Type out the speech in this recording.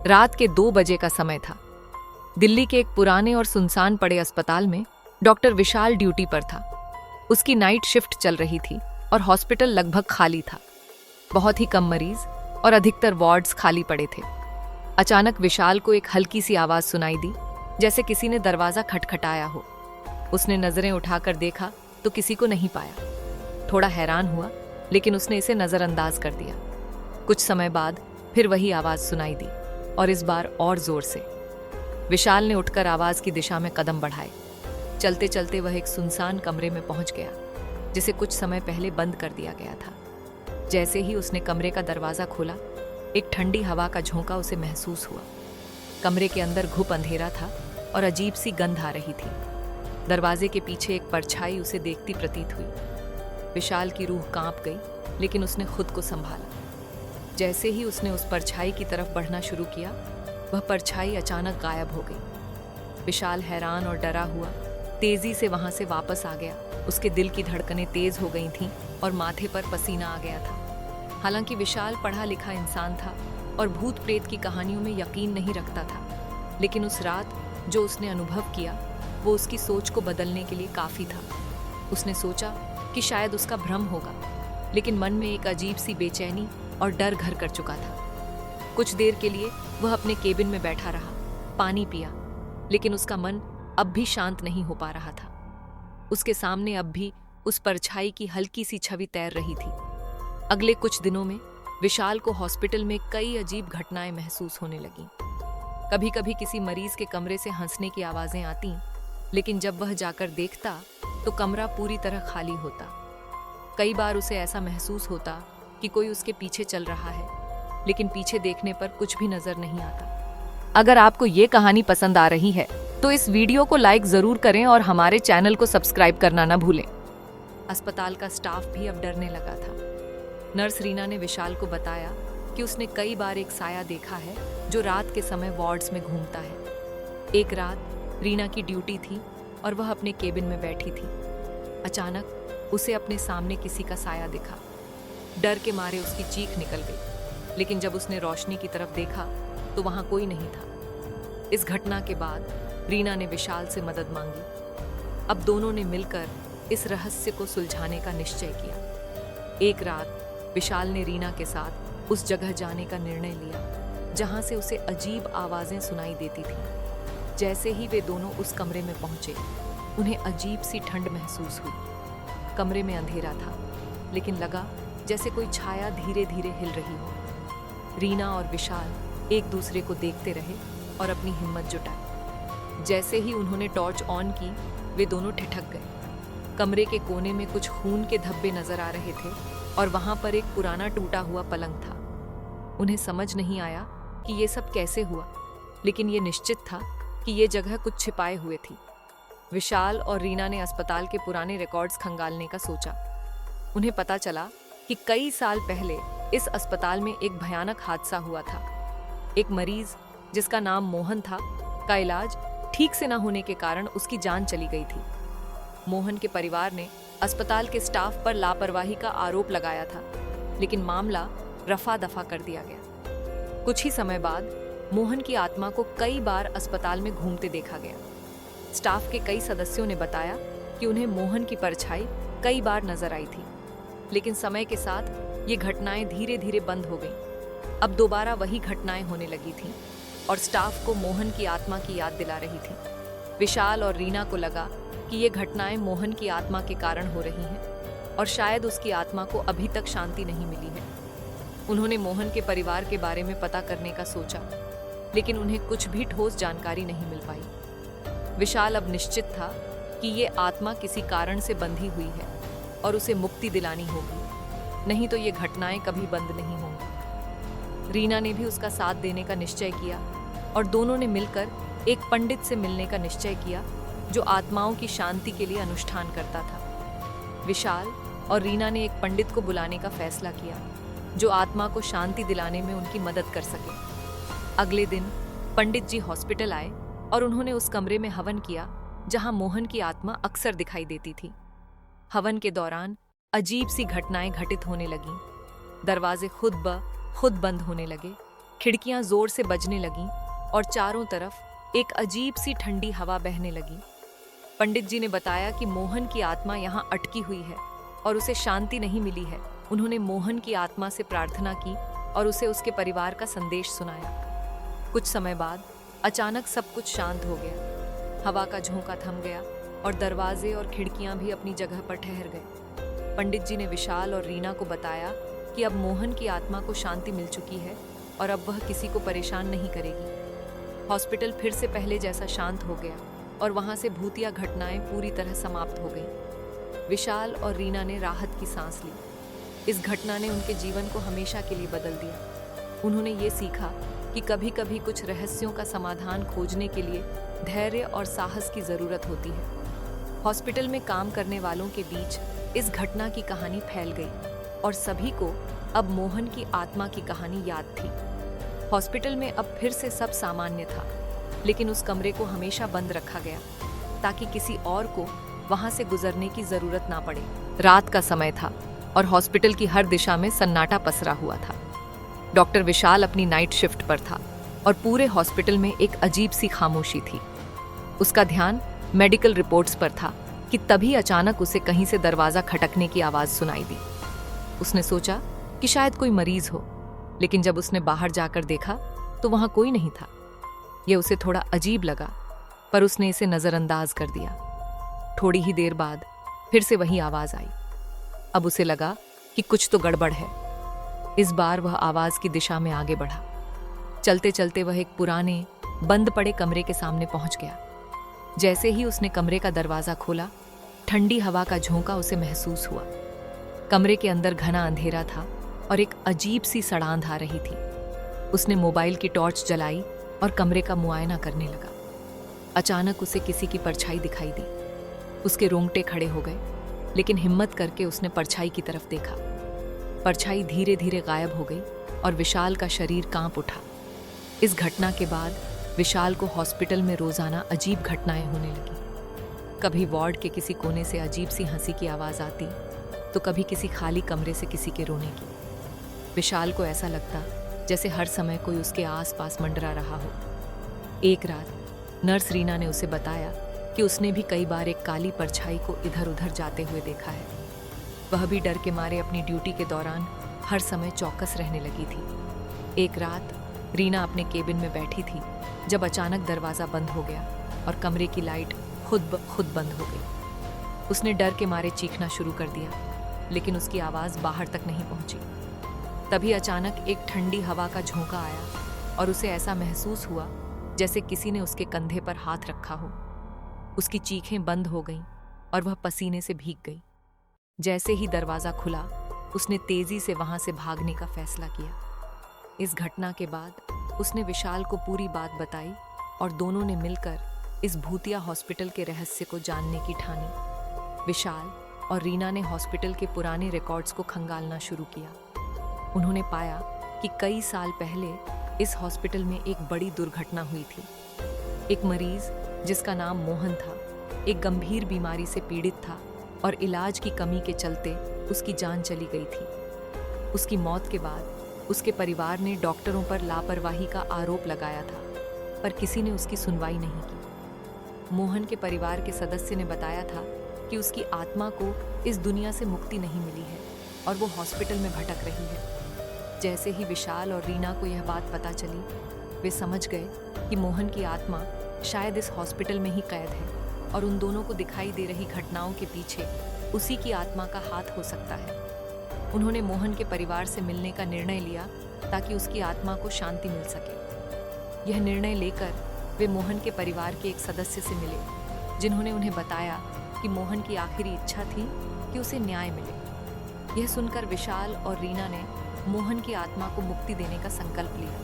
रात के 2 बजे का समय था। दिल्ली के एक पुराने और सुनसान पड़े अस्पताल में डॉक्टर विशाल ड्यूटी पर था। उसकी नाइट शिफ्ट चल रही थी और हॉस्पिटल लगभग खाली था। बहुत ही कम मरीज और अधिकतर वार्ड्स खाली पड़े थे। अचानक विशाल को एक हल्की सी आवाज सुनाई दी, जैसे किसी ने दरवाजा खटखटाया हो। उसने नजरें उठाकर देखा तो किसी को नहीं पाया। थोड़ा हैरान हुआ, लेकिन उसने इसे नजरअंदाज कर दिया। कुछ समय बाद फिर वही आवाज सुनाई दी और इस बार और जोर से। विशाल ने उठकर आवाज की दिशा में कदम बढ़ाए। चलते चलते वह एक सुनसान कमरे में पहुंच गया, जिसे कुछ समय पहले बंद कर दिया गया था। जैसे ही उसने कमरे का दरवाजा खोला, एक ठंडी हवा का झोंका उसे महसूस हुआ। कमरे के अंदर घुप अंधेरा था और अजीब सी गंध आ रही थी। दरवाजे के पीछे एक परछाई उसे देखती प्रतीत हुई। विशाल की रूह कांप गई, लेकिन उसने खुद को संभाला। जैसे ही उसने उस परछाई की तरफ बढ़ना शुरू किया, वह परछाई अचानक गायब हो गई। विशाल हैरान और डरा हुआ तेजी से वहां से वापस आ गया। उसके दिल की धड़कनें तेज हो गई थीं और माथे पर पसीना आ गया था। हालांकि विशाल पढ़ा लिखा इंसान था और भूत प्रेत की कहानियों में यकीन नहीं रखता था, लेकिन उस रात जो उसने अनुभव किया वो उसकी सोच को बदलने के लिए काफी था। उसने सोचा कि शायद उसका भ्रम होगा, लेकिन मन में एक अजीब सी बेचैनी और डर घर कर चुका था। कुछ देर के लिए वह अपने केबिन में बैठा रहा, पानी पिया, लेकिन उसका मन अब भी शांत नहीं हो पा रहा था। उसके सामने अब भी उस परछाई की हल्की सी छवि तैर रही थी। अगले कुछ दिनों में विशाल को हॉस्पिटल में कई अजीब घटनाएं महसूस होने लगीं। कभी कभी किसी मरीज के कमरे से हंसने की आवाजें आती, लेकिन जब वह जाकर देखता तो कमरा पूरी तरह खाली होता। कई बार उसे ऐसा महसूस होता कि कोई उसके पीछे चल रहा है, लेकिन पीछे देखने पर कुछ भी नजर नहीं आता। अगर आपको ये कहानी पसंद आ रही है तो इस वीडियो को लाइक जरूर करें और हमारे चैनल को सब्सक्राइब करना ना भूलें। अस्पताल का स्टाफ भी अब डरने लगा था। नर्स रीना ने विशाल को बताया कि उसने कई बार एक साया देखा है जो रात के समय वार्ड्स में घूमता है। एक रात रीना की ड्यूटी थी और वह अपने केबिन में बैठी थी। अचानक उसे अपने सामने किसी का साया दिखा। डर के मारे उसकी चीख निकल गई, लेकिन जब उसने रोशनी की तरफ देखा तो वहां कोई नहीं था। इस घटना के बाद रीना ने विशाल से मदद मांगी। अब दोनों ने मिलकर इस रहस्य को सुलझाने का निश्चय किया। एक रात विशाल ने रीना के साथ उस जगह जाने का निर्णय लिया जहां से उसे अजीब आवाजें सुनाई देती थीं। जैसे ही वे दोनों उस कमरे में पहुंचे, उन्हें अजीब सी ठंड महसूस हुई। कमरे में अंधेरा था, लेकिन लगा जैसे कोई छाया धीरे धीरे हिल रही हो। रीना और विशाल एक दूसरे को देखते रहे और अपनी हिम्मत जुटाई। जैसे ही उन्होंने टॉर्च ऑन की, वे दोनों ठिठक गए। कमरे के कोने में कुछ खून के धब्बे नजर आ रहे थे और वहां पर एक पुराना टूटा हुआ पलंग था। उन्हें समझ नहीं आया कि ये सब कैसे हुआ, लेकिन ये निश्चित था कि ये जगह कुछ छिपाए हुए थी। विशाल और रीना ने अस्पताल के पुराने रिकॉर्ड्स खंगालने का सोचा। उन्हें पता चला कि कई साल पहले इस अस्पताल में एक भयानक हादसा हुआ था। एक मरीज जिसका नाम मोहन था का इलाज ठीक से न होने के कारण उसकी जान चली गई थी। मोहन के परिवार ने अस्पताल के स्टाफ पर लापरवाही का आरोप लगाया था, लेकिन मामला रफा दफा कर दिया गया। कुछ ही समय बाद मोहन की आत्मा को कई बार अस्पताल में घूमते देखा गया। स्टाफ के कई सदस्यों ने बताया कि उन्हें मोहन की परछाई कई बार नजर आई थी, लेकिन समय के साथ ये घटनाएं धीरे धीरे बंद हो गईं। अब दोबारा वही घटनाएं होने लगी थीं और स्टाफ को मोहन की आत्मा की याद दिला रही थी। विशाल और रीना को लगा कि ये घटनाएं मोहन की आत्मा के कारण हो रही हैं और शायद उसकी आत्मा को अभी तक शांति नहीं मिली है। उन्होंने मोहन के परिवार के बारे में पता करने का सोचा, लेकिन उन्हें कुछ भी ठोस जानकारी नहीं मिल पाई। विशाल अब निश्चित था कि ये आत्मा किसी कारण से बंधी हुई है और उसे मुक्ति दिलानी होगी, नहीं तो ये घटनाएं कभी बंद नहीं होंगी। रीना ने भी उसका साथ देने का निश्चय किया और दोनों ने मिलकर एक पंडित से मिलने का निश्चय किया जो आत्माओं की शांति के लिए अनुष्ठान करता था। विशाल और रीना ने एक पंडित को बुलाने का फैसला किया जो आत्मा को शांति दिलाने में उनकी मदद कर सके। अगले दिन पंडित जी हॉस्पिटल आए और उन्होंने उस कमरे में हवन किया जहां मोहन की आत्मा अक्सर दिखाई देती थी। हवन के दौरान अजीब सी घटनाएं घटित होने लगीं। दरवाजे खुद ब खुद बंद होने लगे, खिड़कियां जोर से बजने लगीं और चारों तरफ एक अजीब सी ठंडी हवा बहने लगी। पंडित जी ने बताया कि मोहन की आत्मा यहाँ अटकी हुई है और उसे शांति नहीं मिली है। उन्होंने मोहन की आत्मा से प्रार्थना की और उसे उसके परिवार का संदेश सुनाया। कुछ समय बाद अचानक सब कुछ शांत हो गया। हवा का झोंका थम गया और दरवाजे और खिड़कियां भी अपनी जगह पर ठहर गए। पंडित जी ने विशाल और रीना को बताया कि अब मोहन की आत्मा को शांति मिल चुकी है और अब वह किसी को परेशान नहीं करेगी। हॉस्पिटल फिर से पहले जैसा शांत हो गया और वहां से भूतिया घटनाएं पूरी तरह समाप्त हो गईं। विशाल और रीना ने राहत की सांस ली। इस घटना ने उनके जीवन को हमेशा के लिए बदल दिया। उन्होंने ये सीखा कि कभी कभी कुछ रहस्यों का समाधान खोजने के लिए धैर्य और साहस की जरूरत होती है। हॉस्पिटल में काम करने वालों के बीच इस घटना की कहानी फैल गई और सभी को अब मोहन की आत्मा की कहानी याद थी। हॉस्पिटल में अब फिर से सब सामान्य था, लेकिन उस कमरे को हमेशा बंद रखा गया ताकि किसी और को वहां से गुजरने की जरूरत ना पड़े। रात का समय था और हॉस्पिटल की हर दिशा में सन्नाटा पसरा हुआ था। डॉक्टर विशाल अपनी नाइट शिफ्ट पर था और पूरे हॉस्पिटल में एक अजीब सी खामोशी थी। उसका ध्यान मेडिकल रिपोर्ट्स पर था कि तभी अचानक उसे कहीं से दरवाजा खटकने की आवाज सुनाई दी। उसने सोचा कि शायद कोई मरीज हो, लेकिन जब उसने बाहर जाकर देखा तो वहां कोई नहीं था। यह उसे थोड़ा अजीब लगा, पर उसने इसे नजरअंदाज कर दिया। थोड़ी ही देर बाद फिर से वही आवाज आई। अब उसे लगा कि कुछ तो गड़बड़ है। इस बार वह आवाज की दिशा में आगे बढ़ा। चलते चलते वह एक पुराने बंद पड़े कमरे के सामने पहुंच गया। जैसे ही उसने कमरे का दरवाजा खोला, ठंडी हवा का झोंका उसे महसूस हुआ। कमरे के अंदर घना अंधेरा था और एक अजीब सी सड़ांध आ रही थी। उसने मोबाइल की टॉर्च जलाई और कमरे का मुआयना करने लगा। अचानक उसे किसी की परछाई दिखाई दी। उसके रोंगटे खड़े हो गए, लेकिन हिम्मत करके उसने परछाई की तरफ देखा। परछाई धीरे धीरे गायब हो गई और विशाल का शरीर कांप उठा। इस घटना के बाद विशाल को हॉस्पिटल में रोजाना अजीब घटनाएं होने लगी। कभी वार्ड के किसी कोने से अजीब सी हंसी की आवाज आती, तो कभी किसी खाली कमरे से किसी के रोने की। विशाल को ऐसा लगता जैसे हर समय कोई उसके आसपास मंडरा रहा हो। एक रात नर्स रीना ने उसे बताया कि उसने भी कई बार एक काली परछाई को इधर उधर जाते हुए देखा है। वह भी डर के मारे अपनी ड्यूटी के दौरान हर समय चौकस रहने लगी थी। एक रात रीना अपने केबिन में बैठी थी जब अचानक दरवाजा बंद हो गया और कमरे की लाइट खुद ब खुद बंद हो गई। उसने डर के मारे चीखना शुरू कर दिया, लेकिन उसकी आवाज बाहर तक नहीं पहुंची। तभी अचानक एक ठंडी हवा का झोंका आया और उसे ऐसा महसूस हुआ जैसे किसी ने उसके कंधे पर हाथ रखा हो। उसकी चीखें बंद हो गईं और वह पसीने से भीग गई। जैसे ही दरवाजा खुला, उसने तेजी से वहां से भागने का फैसला किया। इस घटना के बाद उसने विशाल को पूरी बात बताई और दोनों ने मिलकर इस भूतिया हॉस्पिटल के रहस्य को जानने की ठानी। विशाल और रीना ने हॉस्पिटल के पुराने रिकॉर्ड्स को खंगालना शुरू किया। उन्होंने पाया कि कई साल पहले इस हॉस्पिटल में एक बड़ी दुर्घटना हुई थी। एक मरीज जिसका नाम मोहन था, एक गंभीर बीमारी से पीड़ित था और इलाज की कमी के चलते उसकी जान चली गई थी। उसकी मौत के बाद उसके परिवार ने डॉक्टरों पर लापरवाही का आरोप लगाया था, पर किसी ने उसकी सुनवाई नहीं की। मोहन के परिवार के सदस्य ने बताया था कि उसकी आत्मा को इस दुनिया से मुक्ति नहीं मिली है और वो हॉस्पिटल में भटक रही है। जैसे ही विशाल और रीना को यह बात पता चली, वे समझ गए कि मोहन की आत्मा शायद इस हॉस्पिटल में ही कैद है और उन दोनों को दिखाई दे रही घटनाओं के पीछे उसी की आत्मा का हाथ हो सकता है। उन्होंने मोहन के परिवार से मिलने का निर्णय लिया ताकि उसकी आत्मा को शांति मिल सके। यह निर्णय लेकर वे मोहन के परिवार के एक सदस्य से मिले, जिन्होंने उन्हें बताया कि मोहन की आखिरी इच्छा थी कि उसे न्याय मिले। यह सुनकर विशाल और रीना ने मोहन की आत्मा को मुक्ति देने का संकल्प लिया।